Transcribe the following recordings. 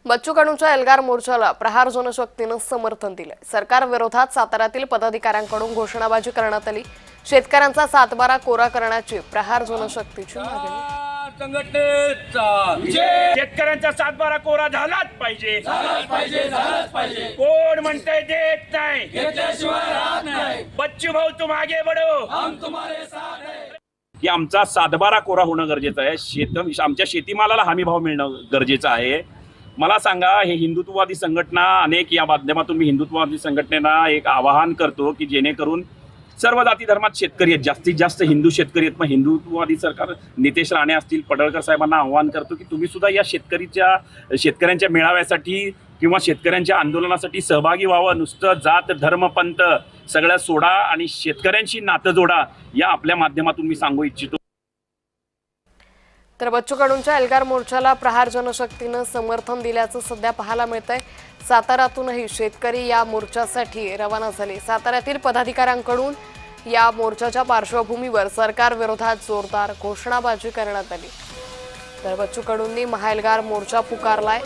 बच्चू कडूंच्या एल्गार मोर्चाला प्रहार जनशक्तीनं समर्थन दिलंय। सरकार विरोधात साताऱ्यातील पदाधिकाऱ्यांकडून घोषणाबाजी करण्यात आली। शेतकऱ्यांचा 7/12 कोरा करण्याची प्रहार जनशक्तीची मागणी। शेतकऱ्यांचा 7/12 कोरा झालाच पाहिजे। कोण म्हणतंय देत नाही, बच्चू भाऊ तुम आगे बढ़ो, हम तुम्हारे साथ हैं। की आमचा 7/12 कोरा होणं गरजेचं आहे। आमच्या शेतीमालाला हमी भाव मिळणं गरजेचं आहे। मला सांगा, हे हिंदुत्ववादी संघटना अनेक, या माध्यमातून मी हिंदुत्ववादी संघटनेला एक आवाहन करतो की जेणेकरून सर्व जाती धर्मात शेतकरी आहेत, जास्तीत जास्त हिंदू शेतकरी आहेत। मग हिंदुत्ववादी सरकार नितेश राणे असतील, पडळकर साहेबांना आवाहन करतो की तुम्ही सुद्धा या शेतकऱ्यांच्या मेळाव्यासाठी किंवा शेतकऱ्यांच्या आंदोलनासाठी सहभागी व्हावं। नुसतं जात धर्म पंथ सगळं सोडा आणि शेतकऱ्यांशी नातं जोडा, या आपल्या माध्यमातून मी सांगू इच्छितो। तर बच्चू कडूंच्या एल्गार मोर्चाला प्रहार जनशक्तीनं समर्थन दिल्याचं सध्या पाहायला मिळतंय। साताऱ्यातूनही शेतकरी या मोर्चासाठी रवाना झाले। साताऱ्यातील पदाधिकाऱ्यांकडून या मोर्चाच्या पार्श्वभूमीवर सरकार विरोधात जोरदार घोषणाबाजी करण्यात आली। तर बच्चू कडूंनी महाएल्गार मोर्चा पुकारलाय।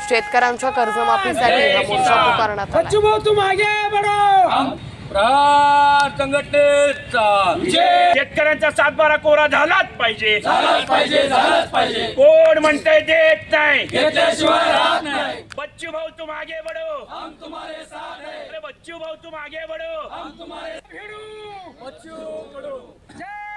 शेतकऱ्यांच्या कर्जमाफीसाठी हा मोर्चा पुकारण्यात आला। बच्चू भाऊ तुम आगे बढ़ो, प्रहार संघटनेचा शेतकऱ्यांचा 7/12 कोरा झालाच पाहिजे। कोण म्हणतंय देत नाही, बच्चू भाऊ तुम आगे बढ़ो, हम तुम्हारे साथ हैं। बच्चू भाऊ तुम आगे बढ़ो, हम तुम्हारे साथ हैं। बच्चू कडू जय